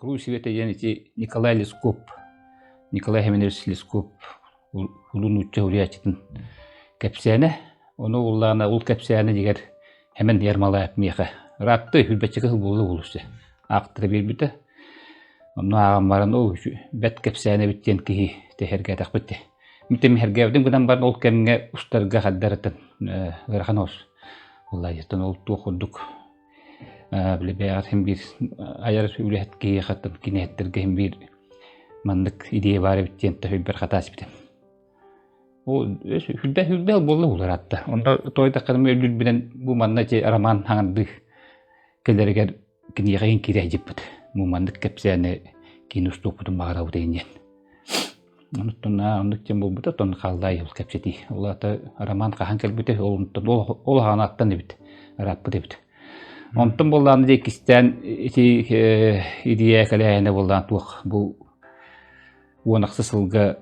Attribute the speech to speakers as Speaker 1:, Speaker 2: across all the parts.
Speaker 1: Круисивете яни Николай Лескоп, Николай Хеменевич Лескоп улунучча уриачтын кепсяне, оны уллана ул кепсяне дигер hemen ярмалаап миха. Ратты хүлбәчеге булы булышты. Актыры бирбите. Онно агамбарын ол бет кепсяне биттен ки техерге тахбытты. Митем хергевден гынан бар ол кемге устарга хаддаратын гырханос. Уллай ятан ол тухудук. Биле бәгәр һәм бир аяр үләт ки хатын кинеттерге һәм бир мандык идея бар биттен тәһибер хатас бите. О, хүлбә булы булар атта. Онда тойда кадым өлүл белән бу манна че роман хаңды келергә кинегән кирә җиппет. Бу мандык кепсәне кинуступты магара утыйнен. Онда чем бу бит тон халдай ул кепсәти. Улата роман хахан келбите ол ханаттан бит. Раппы бит. Онтон булган дикистен идея каләне булган тух бу онаксызлыгы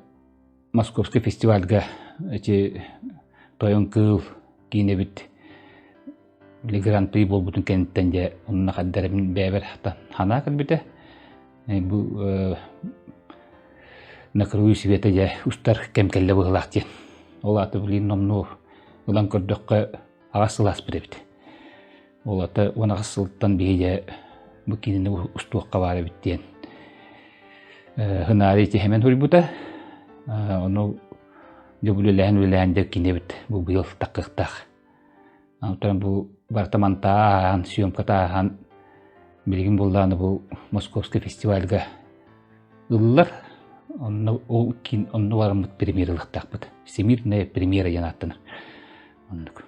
Speaker 1: Московский фестивальга эти тоен кыл кинебит гран-при болбутун кенттен же онна каддарым бебер хана калбите бу на Круисивете же устар кемкелле булакчы олаты билин номну улан көрдөккө агасылас биребит олаты онагысылтан бие бу кинени устуакка бары биттен хынари те hemen хурбута onu jubulülen de kinebit bu bıyıl takıktaq. Anıtan bu bartamanta syomkata han bilgin buldanı bu Moskovski festivalga ıllar onu onu varmık pремьерылык тақпыт. Всемирная премьера янаттын. Ондук.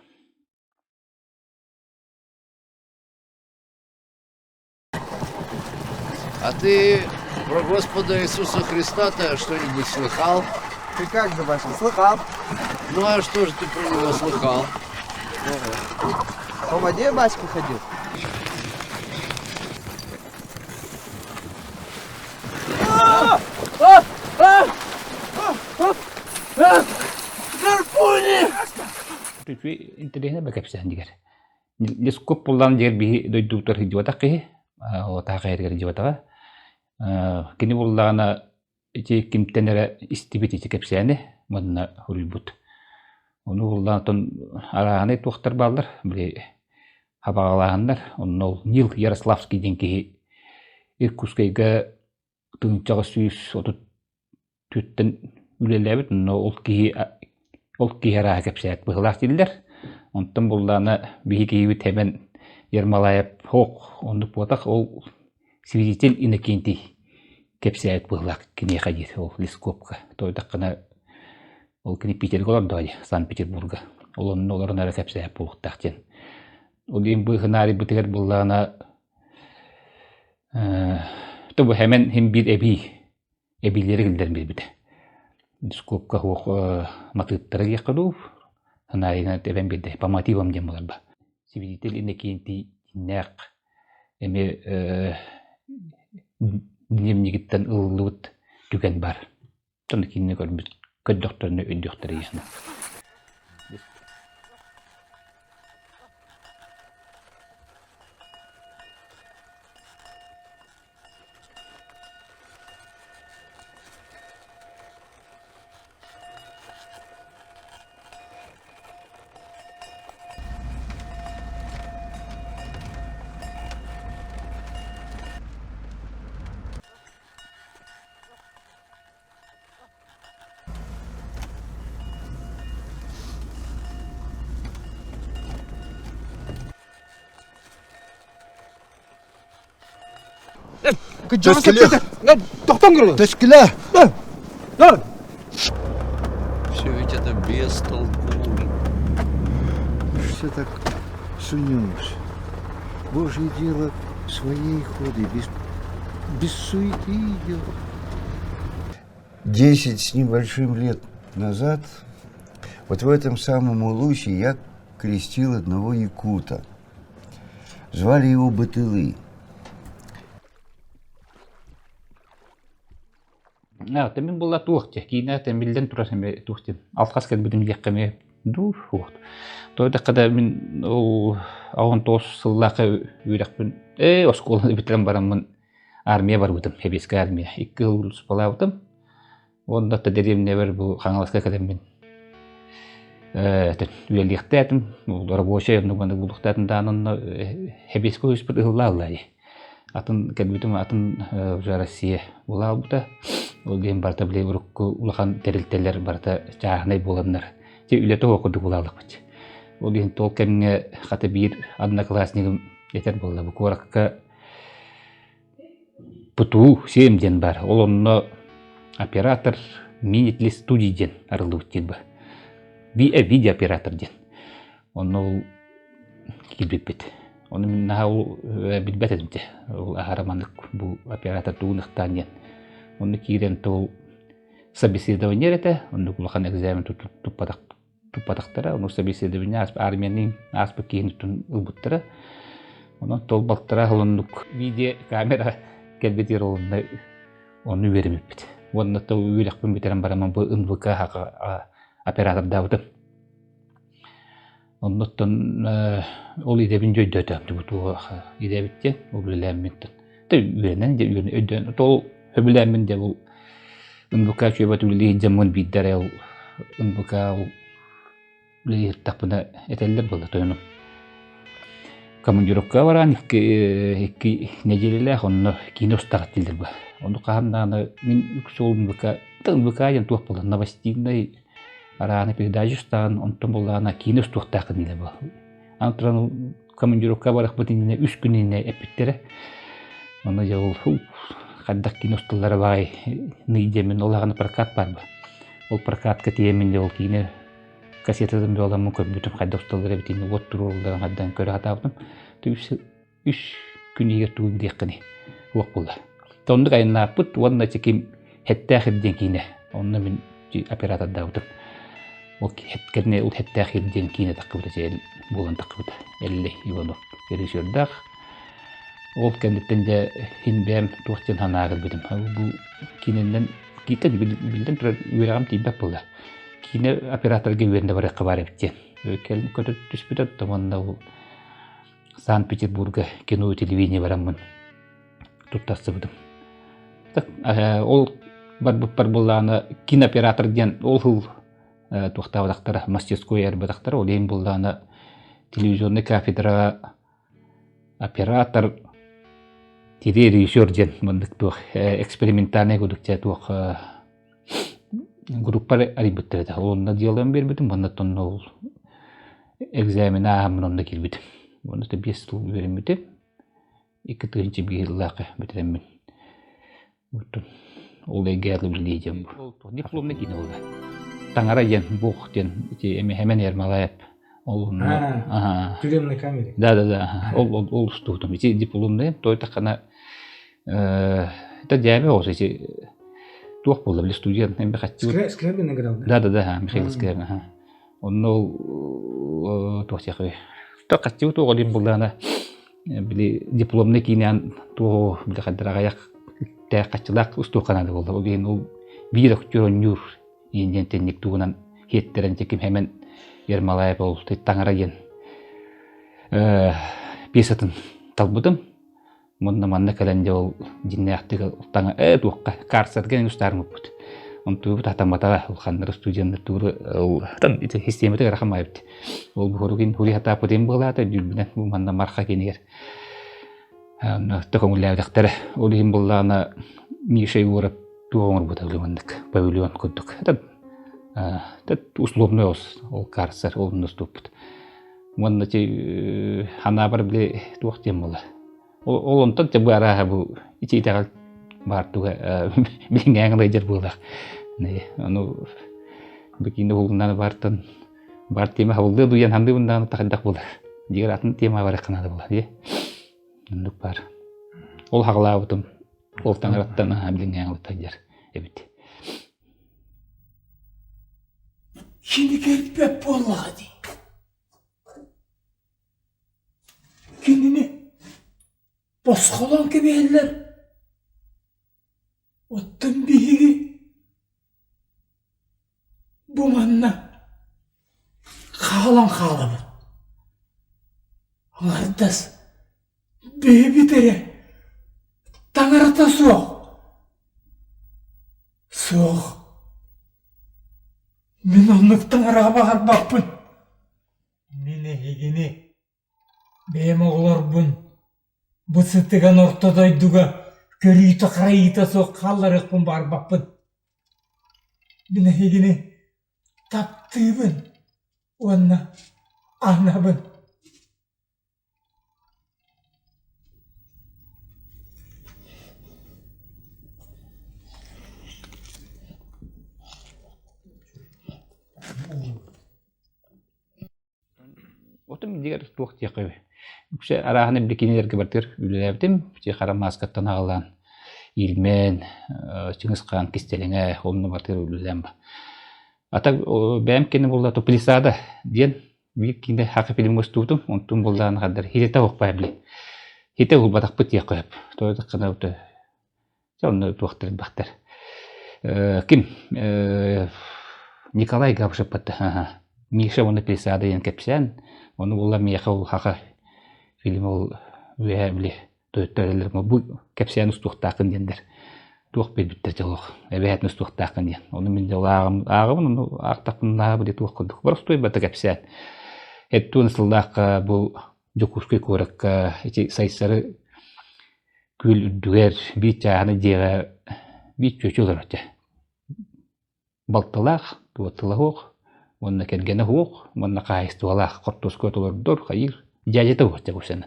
Speaker 2: А ты про Господа Иисуса Христа-то что-нибудь слыхал?
Speaker 3: Ты как же, Баша, слыхал?
Speaker 2: Ну а что же ты про него слыхал?
Speaker 3: По воде Баська ходил?
Speaker 1: Тütü internete bakapsan diger. Leskop buldan diger bir doyduktар хидивата кы. O ta гайргер хидивата. Кини буллагана ити кимтенере истибит ити кепсяне мына хурбут. Onu булдан араны тухтар балдар биле хабагалагандар. Onu Нил Ярославский денки Иркутскайга тынчага сүйүс отут түттен үлелебит. Ол ки хара кепсят быглар дилдер. Онтон булданы бигибит hemen ярмалайып хок онду потак ол свидетель Иннокентий кепсят быглак кине хадис ол Лескопка. Тойда кына ол кини Питерге олордой Санкт-Петербурга. Олонун олорунара кепсят булуктактен. Ол эң быгынари битер булданы тобу hemen hem bir ebileri gilder билбит. Лескопка хок матыттары якыду. Ханарина тебен биде по мотивам демаларба. Свидетель Иннокентий нәк эме дневниктен ыллыт түген бар. Тоны кинне көрбүт көддөктөрүнө өйдөктөр яна.
Speaker 3: Тескеле!
Speaker 2: Все ведь это бестолково.
Speaker 4: Все так сунемся. Божье дело своей ходы, без суеты идет. 10 с небольшим лет назад вот в этом самом Улусе я крестил одного якута. Звали его Батылы.
Speaker 1: Темин була тухте, кина темилден турасеме тухте. Алхас келбидим яккеме дур хут. Тойда када мин о авон тос сыллакы үйрәкпин. Осколны битерем барамын. армия бар бутым, хебеске армия. 2 жыл бала бутым. Онда да деревне бер бу хаңаласка кадем үеликтәтим, рабочий нуганы булуктатын данын хебеске үспүр ыллаллай. Атын кәдбүтім атын уже Россия була бута. Ол дем барта биле урукку улахан терилтелер барта чахнай боланнар. Те үлете окуду булалык бит. Ол дем тол кемне хаты бир одноклассникым етер болла. Бу коракка ПТУ 7 ден бар. Ол онно оператор минитли студий ден арылып ба. Видео оператор ден. Онно килбит. Оны мен нахау билбет edimde. Ол ахараманлык бу оператор туунуктан ден. Оны кирен тол собеседование рете, оны кулахан экзамен туппадактара, оны собеседование армиянын аспы кейинтун ылбыттара. Оны тол бактара холондук видео камера келбетир оны бермеппит. Оны тол үйлөкпүн битерен бараман бу НВК оператор дабыты. Оннуттан ол идебин жойдотам буту идебитте ол билеммиттен. Төвенен де өдөн тол хөбүлемин де бул НВК чөбөт биле жамын биддер ол НВК биле тапына этеллер болду тойну. Командировка баран iki неделеле онно кино стартилдер ба. Onu qahamnana min üksolunbuka tılbukayan tuq bolan новостинный араны передачастан онтон болана кино туқтақы ниле ба. Антран командировка барах бутине 3 күніне эпиттере. Оны жол хаддак киностылары бай нидемен олаганы прокат бар ба. Ол прокатка тиемен жол кино кассетадан жоламын көп бүтүн хаддастылары битине вот турулдан хаддан көрө атабым. 3 күнге туып деккени. Ук болду. Тондук айына пут онна чеким хеттахидден кине. Онны мен оператор даутып. Ол хеткене ул хеттахидден кине такыбыта жел болгон такыбыта. Элли Иванов режиссердах. Ол кендетенде хинбем туктен ханагы бидим. Бу киненден китен билден тур үйрагам тийбек болду. Кине операторга үйренде бар кабар эптен. Кел көтөт түспүтөт таманда Санкт-Петербурга кино телевидение барамын. Туттасы будым. Так, ол бар булланы кинооператор ден ол хыл туктабадактар мастерской эрбадактар ол эң булланы телевизионный кафедра оператор режиссер ден мындык тух экспериментальный гудукча тух группа арибеттерде. Онда делаем бербитим, мындаттан ол экзамена амнонда кирбитим. Оны да 5 жыл беремете. 2-нче быйыллакы битеремин. Вот ол эгерле билдем. Дипломны кине болду. Таңара ен бух ден эми hemen Ермолаев. Ол
Speaker 5: тюремный камере.
Speaker 1: Да. Ол студым. Эти дипломны той такана это диаме осы тух болду бил студент эми хатчу.
Speaker 5: Скрябин играл,
Speaker 1: да? Да, Михаил Скрябин. Он ол тохтякы. Токатчу то годим булдана били дипломны кинен то били кадырагаяк тәкатчылак устуканады болду. Ол ген ол бир актёрнур инден тенник тугунан хеттерен чеким hemen Ермолаев бол таңара ген песатын талбудым. Монна манна календе ол диннактыгы таңа туакка карсаткен устармып бут. Он туйбут атамата ол ханнар студенттер туры ол тан ите системате рахамайбыт. Ол буругин хули хата подем булата дүбүнен манна марха кенер. Токоңуллаадактар ол хим буллана мишей урап туоңор буталымандык. Павильон кудук. Тат условный ол карсар ол наступут. Монна те хана бар биле туактем була. Ол онтон те бара бу ите тагал бартуга биңгәңле жер булдак. Не, аны бекинде булган бартын бар тема булды дуян ханды bundan тагындак булды. Дигәр атын тема бар кынады була, ди. Нук бар. Ол хаглаабытым. Ол таңраттан биңгәңле таҗар. Эбит.
Speaker 5: Şimdi gelip bolladı. Kendini bozkalan gibi eller. Ottun biri bu manna kalan kalamı. Anlardas bebi tere Аңарата соқ. Соқ. Мен онлықтың араға бағар бақпын. Мені егене. Бәйім оғылар бұн. Бұсытыған ортадайдуға көрейті қарайыта соқ қаларықпын бар бақпын. Мені егене таптыбын. Онна анабын.
Speaker 1: Отым дигер туох тиякы. Үксе араханы бикинелерге бартыр үлелердим. Чи кара маскаттан агалан илмен, Чыңгызхан кистелеңе олны бартыр үлелем. Ата бәм кені болда топлисада ден бик кинде хакы фильм гостутум, онтун болдан кадыр хилета окпай биле. Хите ул батак бит якып. Тойда кана өтө. Жонны туактыр бактар. Ким Николай Габшапат. Миша оны писада ен кепсен. Оны улар мияхау хака фильм ол вебли тоттерлер бу кепсен устуктакын дендер. Туох бит жолох. Эбет устуктакын ден. Оны мен жолагым агым актакында бу туох кудук. Просто бата кепсен. Эттун сылдак бу жокускай корак эти сайсары күл дүгер битаны дега бит чөчөлөр өтө. Балталах, туотылах, онна кергене хук, онна кайстуалах, кортус көтөлөрдөр хайыр. Жажета өтө бушен.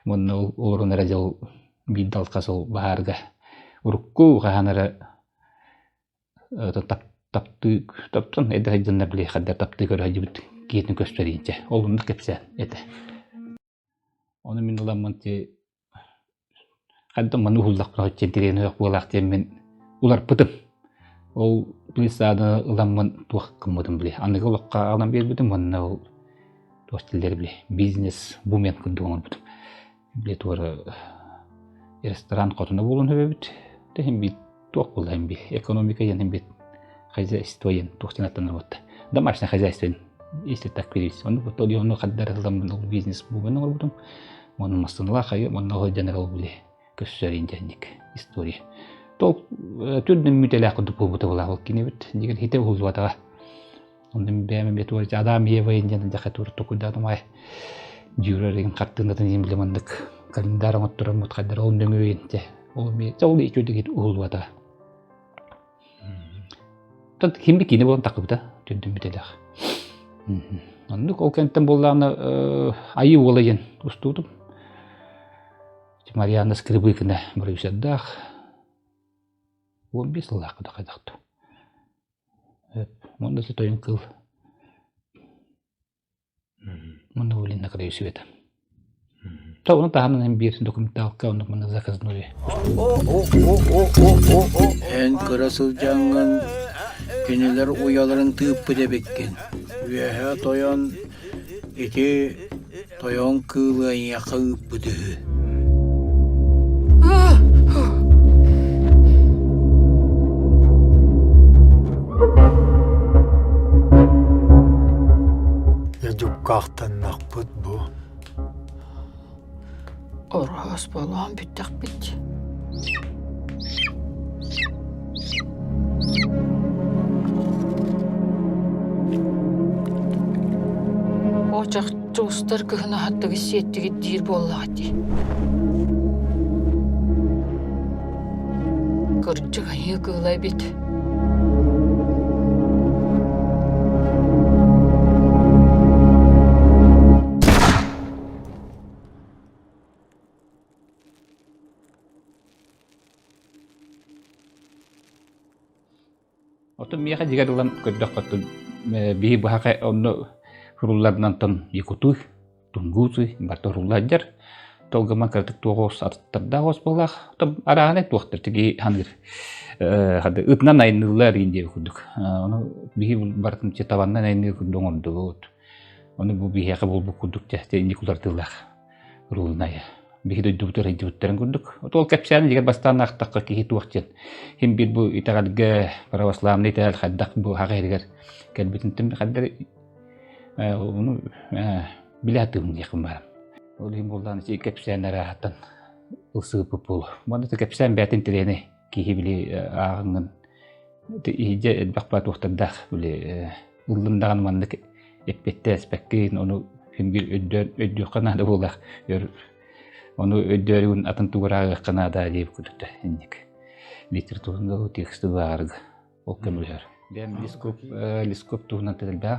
Speaker 1: Монна орун радио биддал касыл баарга. Урукку ганара таптын эдерден биле хадда тапты көрөйбүт. Кетин көстөрүнчө. Олунду кепсе эте. Оны мен уламанти хадда ману хулдак прочентерен ок болак мен улар пытып. Ол плисада уламан туаккымдым биле. Аныгы улакка алам бербедим, монна ол тостилдер биле. Бизнес бумен күндүгөн бут. Биле туара ресторан котуна болун хөбөбүт. Техим бит туак болайм би. Экономика янын бит. Хозяйство ен тохтинаттан вот. Домашнее хозяйство. Если так перевести, он вот он хаддарылам бизнес бумен орбутум. Он мастанла хай, он новый генерал были. Көссөрин денег история. Тол түрдүн мүтелак кудуп бутабыла кинебит. Дигер хите улватага. Ондун бәме бетуар адам евайын жана жакатур токудаdım ay. Жүрөрүн каттыгынан эмблемандык календарым оттурам муткаддар он дөңөйүнче. Ол ме жолду ичөдөгөт улватага. Тот кимби кине болон такыбыта түрдүн мүтелак. Анны колкенттен болланы айы болайын устудум. Марианна Скрибыкина брюсядах. 15 жылға қайдақты. Мұнда сетойын кыл. Мұнда өлінна қарай өсіп еді. Тауыны тағанын бір документалка оны мұнда заказной.
Speaker 6: Ән қырасыл жаңған кенелер уяларын тыып беккен. Вәхә тоян ете тоян кылы яқып бұды.
Speaker 5: Ядуккақтан нақпыт бұ.
Speaker 7: Орғас болуан бүттіқ бітті. Очақ туыстар күхіна хаттығы сеттігі дейір боллағады. Көрінчіға еқылай бет.
Speaker 1: Отын мияға жігер ұлан көддіқ қаттын бейі бұхақай оны хұруларынан тон екутуй, тунгузуй, барты хұрулладжар. Толгаман кірдік тоғыз аттарда ғос болақ. Арағаны тоқтыр тіге хангыр. Үтінен айнылар ендері күдік. Оны бейі бартын табаннан айнылар күдік оңырды. Оны бұл бейі бұл күдік жәсте некулар тылақ хұрулынайы. Бейі дөйдібітер айдыбіттерін күдік. Ол кәпсәні жігер бастан ақтаққа кейі туақтен. Хем бір бұл итағадығы православны итәл қаддақ бұл хағайрығар кәлбетін тім қаддар оны білі атығын еқін барым. Ол хем болдан кәпсәні әрі аттан ылсыпып бол. Мана кепсен бәтин тирене кихи били агын иже элбакпа туктардах били ыллындаган мандык эппетте аспеккин оны химгил өддө канада болах. Оны өддөрүн атын туграга канада деп күтүктө инник. Литературында тексти барга ол көмөлөр. Дем лископ тугунан телбе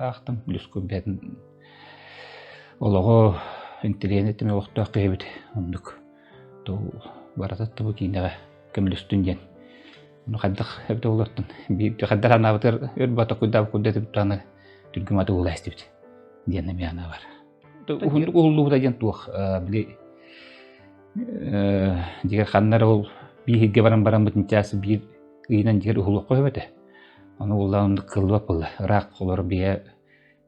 Speaker 1: ахтым лископ бәтин олого интернет теме вакытта кыйбыт ондук то баратат бу кинеге көмөлөстүнден. Ну хаддах хәбдә улаттын. Би хаддар анабытыр өрбата кудап кудетип таны түргүматы уластыбыт. Диenne миана бар. То уллу да жантух били дигер ханнар ол биһиге баран бутынчасы бир ыйнан дигер улук койбете. Аны уллаанды кылып булды. Рак колор бие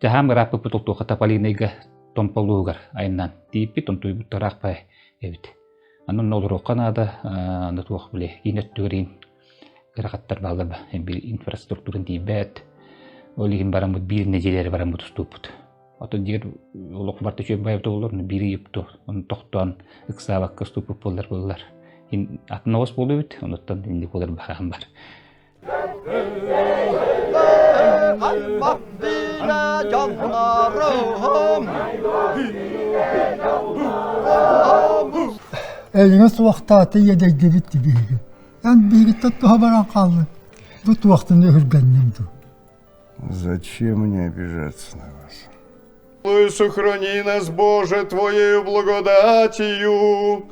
Speaker 1: жахам рапы путултука тапалинеге томполугар айнан типи тонтуй бутарак пай эбит. Анын олору канада аны тух биле инеттүрин каракаттар балды бир инфраструктурын тийбет. Олигин барамыт бир нежелери барамыт уступут. Ото дигер улук барты чөп байып болор, бири юпту. Оны токтон ыксабакка уступуп болар. Ин атнос болубут, онуттан инди болар бахам бар.
Speaker 5: Eliniz vaxtatı yedekdibit bihi. Yani bihi tuttu haberan kaldı. Tut vaxtında hürgenlimdi.
Speaker 4: Зачем мне обижаться на вас?
Speaker 8: И сохрани нас, Боже, Твоею благодатью.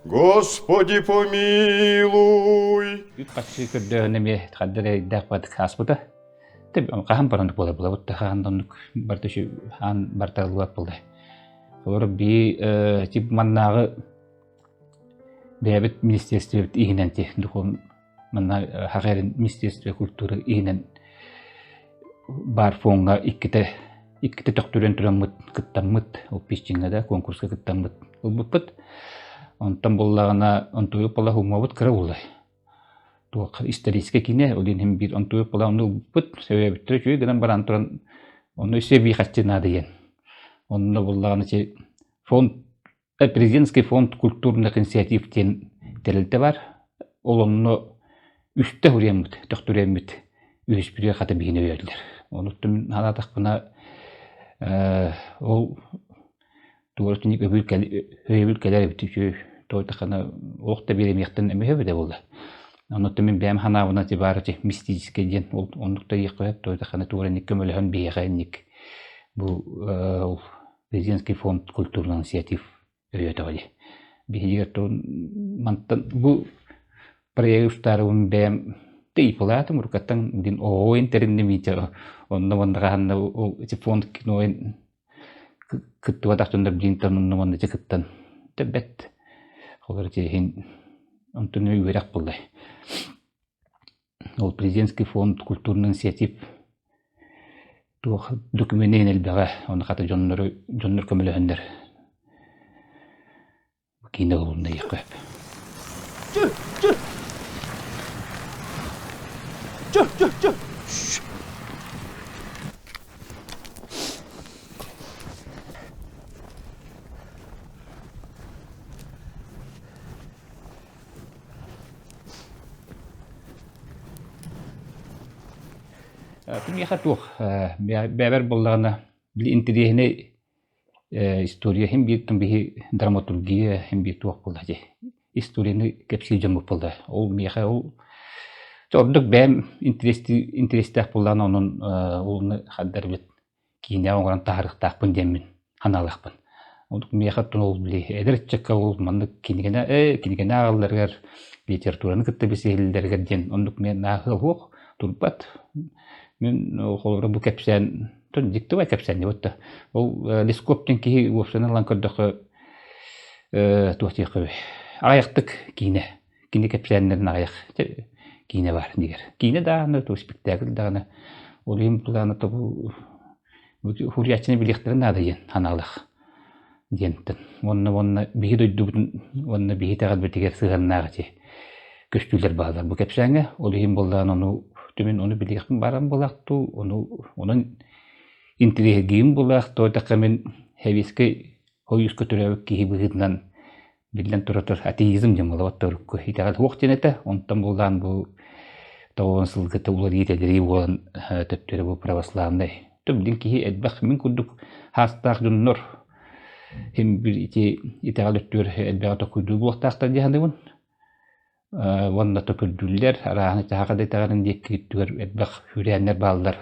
Speaker 8: Господи, помилуй.
Speaker 1: Качы көрдөнеме хаддere дакпат хаспыта. Теб кахан баранды була бутта хандонук бартышы хан барталуап булды. Олар би тип маннагы бебет министерство игненти духом манна хагерин министерство культуры игнен бар фонга икките төктөрөн турамыт кыттамыт ол пичингада конкурска кыттамыт ол буппут онтан боллагана онтуй пола хумабыт кыра булды. Туак исторический кине олин хем бир онтуй пола onu буппут себептер чүй гынан баран туран onu себи хатчына деген. Онда боллагана че фонд президентский фонд культурных инициатив терилте бар. Ол онно үстө хуремит, төктөрөмит үспүрө хата бигине бердилер. Онуттум ханатакпына ол тууртуник өбүлкелер битүчү тойтакана олукта беремектен эмебеде болду. Онуттум мен бем ханабына тибарчы мистический ден ол онукта якып тойтакана туурник көмөлөн бийгенник. Бу президентский фонд культурный инициатив өйөтөбү. Бигер мантан бу проектарын бем тейплаты муркаттан дин оин териннемите онно вандаган ол фонд киноин кыттуатактында бинтан онно ванда чекыттан тебет холор жехин онтуну үйрак болду. Ол президентский фонд культурный инициатив тух документен элбеге оны ката жоннор көмөлөндөр кино болунда якып. Тим яхатух бәбәр буллагына бил интерьене история хем биттен би драматургия хем битух булды. Историяны кепсил жамып булды. Ол меха ол Тобдук бәм интерестәк булган онун улны хаддар бит кине оңган тарихтакпын демин ханалакпын. Ондук мехаттын ол били эдерчекка ол манды кинегене агалларгар литератураны кытты бисейлдергер ден ондук мен нахыл хок турпат мен холора бу кепсен тон диктова кепсен вот ол лископтен ки опсионалан көрдөх туатыкы аяктык кине кепсеннерин аяк кине бар дигер. Кине дагы то спектакль дагы олим планы то бу хурячны билехтерин надайын ханалык дентен. Онна бигидойдубун онна бигитагал бетигер сыганнагы көчтүлөр баалар бу кепсеңе олим болдан ону төмен ону билехтин барам болакту онун интеллигим болак то такамен хевиске хоюс көтөрөк ки бигитнан Билэн туротор атеизм жамалават төркө итагал хуктинете онтан булдан бу тоонсылгыта улар ителери болан төптөрө бу православный төмдин ки эдбах мин кудук хастах дуннор хим бир итагал өттөр эдбага токуду булактактар жаһандыбын ванна токудуллер арааны тагада итагарын деккиттүгөр эдбах хүрәннер балдар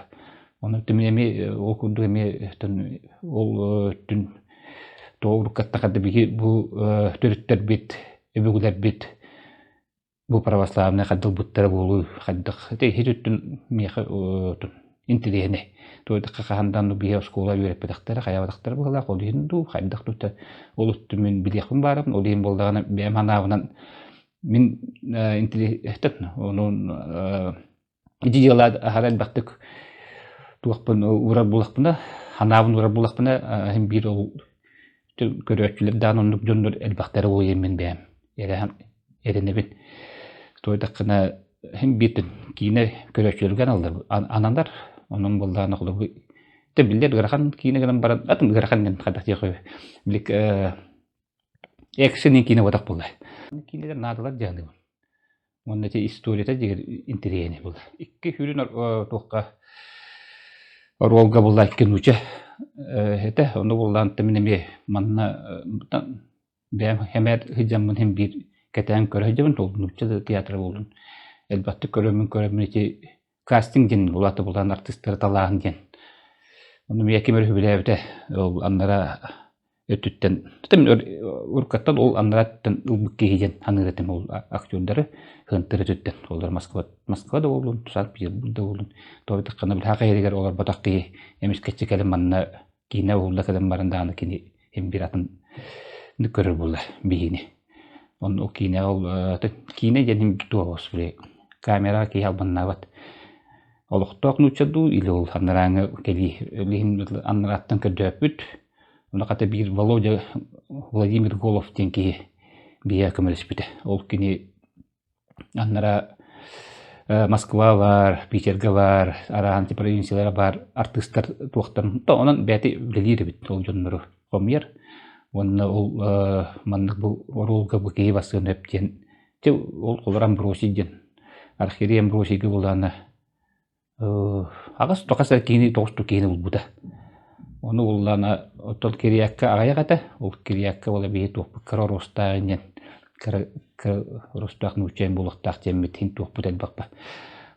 Speaker 1: оны төмеме окуду эме ол түн тооруккаттакады биги бу төрүттер бит эбүгүлер бит бу православный кадылбыттар болуу каддык хитүттүн меха интеллигене тойда кахандан бие школа үйрөппедактар каябадактар була колдинду кайдактута олутту мен билехим барам олим болдагана беманавынан мен интеллигентен онун идеялар харан бактык туакпын урар булакпына ханабын урар булакпына хем бир ол көрөчүлөр данындык жондөр элбактары ой мен бем эренебит тойдакына хем битин кийине көрөчүлөргөн алдар анандар onun bollarına kulu de biller garakan kine ganan baran atın garakan den kada diye bilik action kine wadak bolay kineler nadalar jandı onda te istoriyata diğer interiyene bol ikki hürün toqqa rolga bolay kinuça hete onu bollan temine manna bem hemer hicamın hem bir keten körhecemın tolunupça tiyatro bolun elbette körümün ki casting gen bulata bulan artistler talağın gen. Onu miyakimler hübilevde ol anlara ötütten tutamın urkattan ol anlara tütten ılbıkkı hijen hanıretim ol aktörleri hıntırı tütten. Onlar Moskva'da olun, Sankt Petersburg'da olun. Doğru tıkkana bil haqqa yeriger olar batakı emiş keçikelim manna kine olda kadın barındağını kini hem bir atın nükörür bulla bihini. Onun o kine ol kine jenim tuğos bile kamera ki halbannavat. Олохтоок нучаду или ол анрааңа кели лихин анраттан көдөпүт уна ката бир Володя Владимир Голов тенки бия көмөлүспүтэ ол кини аннара Москва бар Питерга бар араанти провинциялар бар артисттар туактан то онун бети билири бит ол жоннору комер онна ол мандык бу оролга бу кей басын эптен те ол колорам бросиден архирием бросиги буланы агас токасар кини тосту кини булбута. Оны уллана отол кириякка агайгата, ол кириякка бола бие топ кроростаанен кроростак нучен булактак теммит хин топут элбакпа.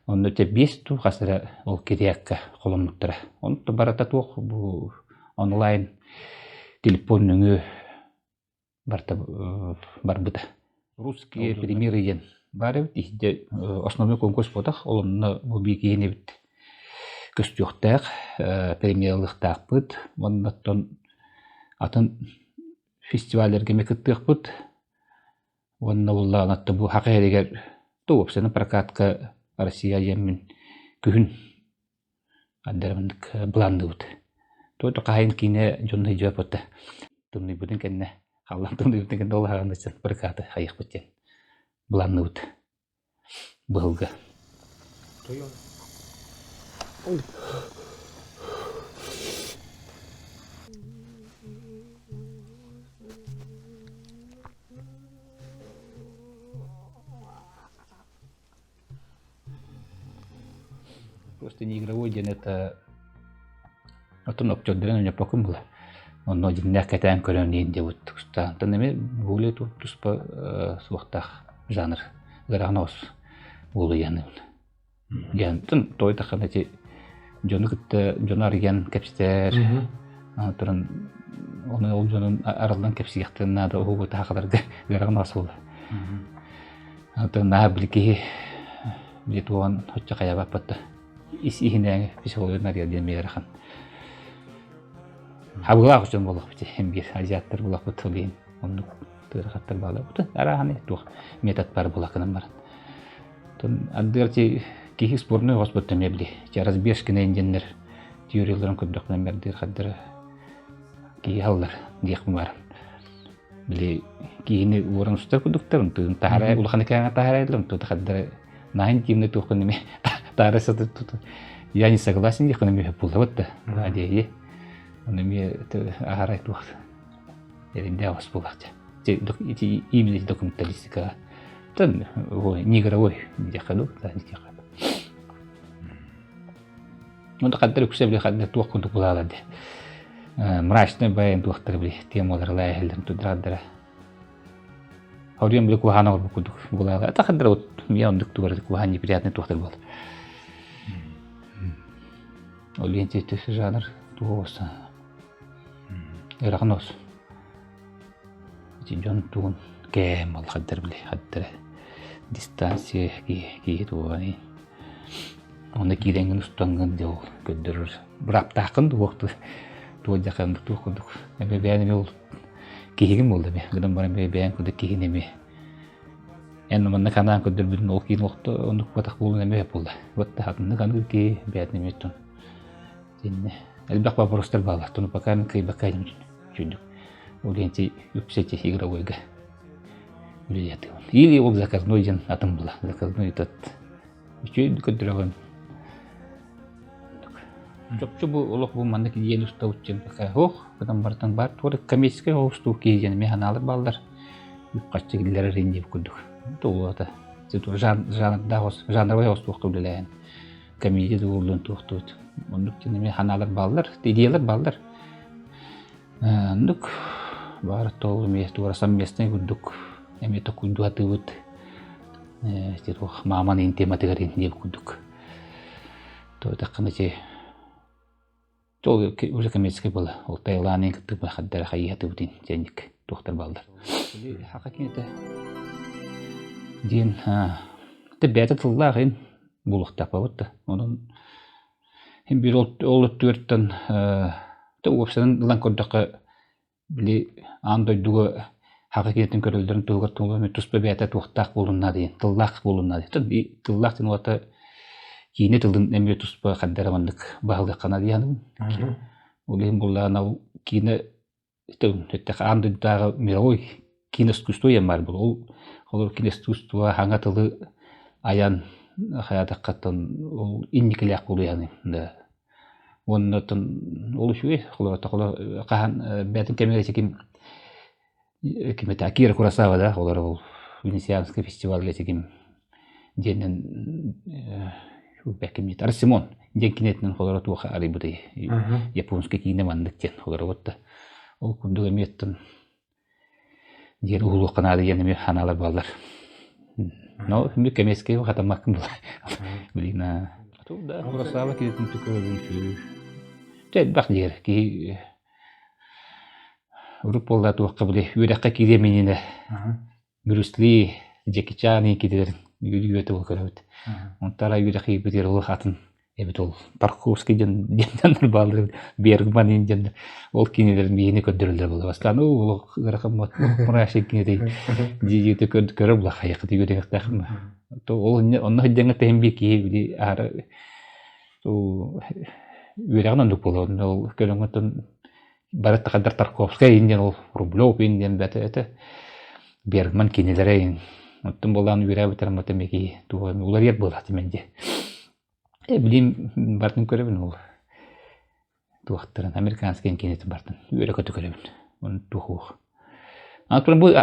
Speaker 1: Оны те бесту хасара ол кириякка коломуттара. Оны то барата ток бу онлайн телефоннуңу барта барбыта. Русские примеры ен. Барып ихде основной конкурс бодах олонна бу бигени бит көстүктәк премьерлыктак бит моннаттан атын фестивальлерге мекеттек бит онна улланатты бу хакыйрегер тоопсаны прокатка Россия емин күн андермендик бландыт тото кайын кине жонны жапатта тумны будин кенне халлантын диген долларны прокаты хайык биттен бланут былга. Просто не игровой день, это актер дрен у меня покум было. Он один некоторые коренные делают, что то нами более тут по свахтах жанр гаранос улуяны. Янтын той таханати жонарген кепстер. Антран оны ол жонун аралдан кепсияктын нада огу тахаларга гаранос бол. Антран на билки битуан хотча каяба патта. Исихинең психологиялар демерахан. Хабыла хөчөн болох бит hem bir азиаттар болох бит. Оны тырхаттар бала бут араханы тух метод бар булакынан бар. Тон аддерти кихи спорный господ темебли. Разбежкины инденер теорияларын көддөкнен бердир хаддыр. Ки халлар диякмы бар. Били кийини ураныстар көддөктөрүн тын тахара улаханы кана тахарайлым ту хаддыр. Найн тимне тухканы тараса тут. Я не согласен, их нами булаватта. Адие. Оны ме ахарай тух. Элинде ос булакча. именно документалистика. Тан ой, негровой дехаду, да, дехаду. Он такой кусебли хадна тух кунту булалады. Мрачный баян тухтар бли темалар лайхелден тудраддара. Аудием бли кухана кунту булалады. Ата хадра вот я он доктор кухани неприятный тухтар был. Оленте ты жанр туоса. Ирагнос. Тиджон тун кемал хаддар бли хаддара. Дистанция ки туани. Оны киреңген устанган дел көддөрөр. Бирап такын уакыт туа жакындык тукундук. Эме бәне ул кигим болду бе. Гыдан барам бе бән көдө кигин эме. Энне мында канан көддөр бүтүн ол кийин уакытта ондук батак болду эме болду. Вот тагын ганы ки бәтне меттон. Тинне. Элбак вопростар бала. Туну пока мен кай бакайым чүндүк. Оленти үпсете игровойга. Улеяты. Или ол заказной жан атым була. Заказной тат. Үчөй көддөрөгөн. Чөпчө бу улук бу манда ки ел уста учен пока. Ох, гыдан бартан бар. Тур комиссия осту кийген механалар балдар. Юккачы гиллер рендеп күдүк. Тоолата. Сөтүр жанрой осту кылдылайын. Комиссия дуулун туктут. Ондук жана механалар балдар, идеялар балдар. Ондук бар толу место урасам местный күдүк. Эме токуйду атыбыт. Тирох маман интематыгарын деп күдүк. То такканычы Тол уже коммерческий был. Ол Таиландын кытып хаддара хайяты бутин денег доктор балдар. Хакакинете дин тебета тыллагын булуктап бутта. Онун hem bir olup törtten tövüpsenen lan koddaqa bili andoyduga hakikaten körüldürün tövgür tövgür tuspa beta tuhtaq bolunna deyin. Tillaq bolunna deyin. Tillaq den wata yine tildin emme tuspa qaddaramandık bağlı qana diyanım. Olayım bullana kine tövütte andoydaga miroy kine stustoya var bu. Olur kine stustoya hangatılı ayan hayata qatan o innikilaq bolu yani da ondan oluşuyor xola qahan betin kamerası kim Akira Kurosawa da olar ol Venesianский фестиваль kim denen şu bekimit Arsimon denkinetinin xolara tuğa aribudi Japonski kine mandıkten xolara otta o kunduga metten diğer ulu kanadı yani hanalar ballar. No, şimdi kemeske var hatta makım var. Bilina. Da Kurosawa ki tentu körülmüş. Ted bak diğer ki Rupolda tuğqabli yüraqqa kidemenine. Bruce Lee, Jackie Chan kider yürüyüte olkarıt. Ontara yüraqi bitir ol hatın. Evet ol. Tarkovski jandan baldır. Bergman injan. Ol kiniler miyini ködürülür buldu. Aslan o rakam muraşık kinede. Jijite körüp la hayaq diyor degtaqma. To ol onu hidenge tembi ki bili ara. To yüraqnan dupolon ol körüngatan barat kadar Tarkovski injan ol Rublov injan bete. Bergman kinilere. Ottun bolan yüraq bitirmatemeki. To ular yer bolat mende. Bileyim Bartın körevin ol. Tuğattırın Amerikanski kineti Bartın. Öyle kötü körevin. Onu tuğuğ. Anlatırım bu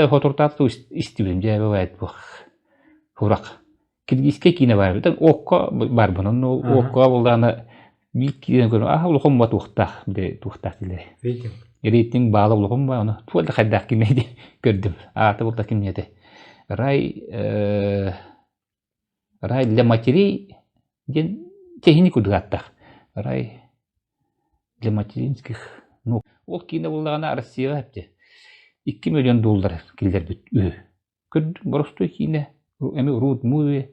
Speaker 1: fotoğrafta istiyorum. Cevabı var bu. Hurak. Kirgiske kine var. Okka var bunun. Okka olduğuna bir kine görüyorum. Ah uluğum var tuğtaq. Bir de tuğtaq dileri. Rating bağlı uluğum var onu. Tuğalda kaddaq kimeydi. Gördüm. Atı bulda kimeydi. Ray le materi Gen технику дгаттах. Рай для материнских. Ну, ол кине буллагана Россияга хепте. 2 миллион доллар келдер бит. Көд просто кине. Эми рут муви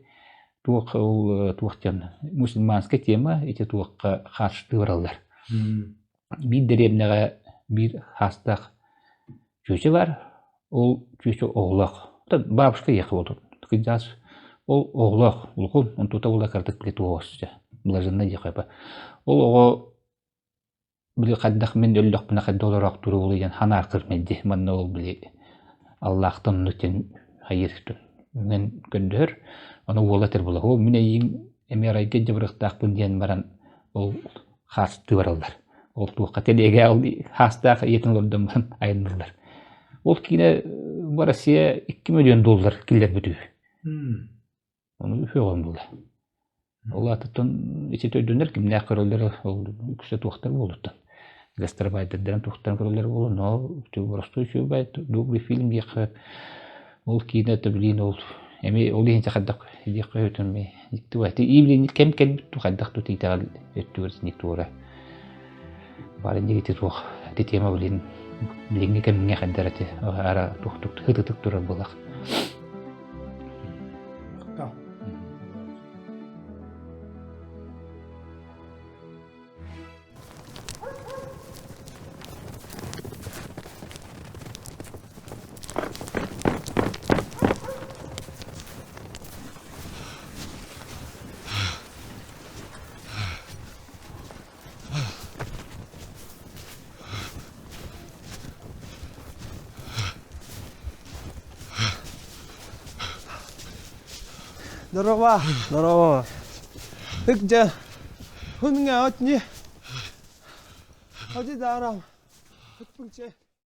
Speaker 1: туак ол туактан мусульманская тема эти туакка каршы тыралдар. Bir деревняга bir хастак чөчө бар. Ол чөчө оглак. Бабушка ехал вот. Кыдас ол оглак, улкун, он тута була картык плиту осча. Блаженна жакапа. Ол ого били каддак мен өллөк бина каддолорак туру болгон хана кырмеди. Манна ол били Аллахтан нүтен хайыртын. Мен көндөр, аны волатер була. О минейин эмерайге жабырыктакпын диен баран ол хас тыбаралдар. Ол тука телеге алды, хастак этин олдум айындылар. ол кине bu Россия 2 миллион доллар киллер бүтү. Onu üfeğen buldu. Allah tutun içi töydünler ki ne kırılır oldu. Yüksek tuğtar buldu. Gastarbaiderden tuğtar kırılır oldu. No, просто şu bayt добрый film yak. Ol kine tablin ol. Emi oli hince kaddak yak ötün mi? Niktuati ibli kem tu kaddak tu tital ettur niktura. Bari ni titu tema bulin bilingi kem nge kaddarate ara tuğtuk hıtıtık durar bulak.
Speaker 3: Здорово. Здорово. Ты где? Hun nghe ớt nhỉ? Ở đây ra nào?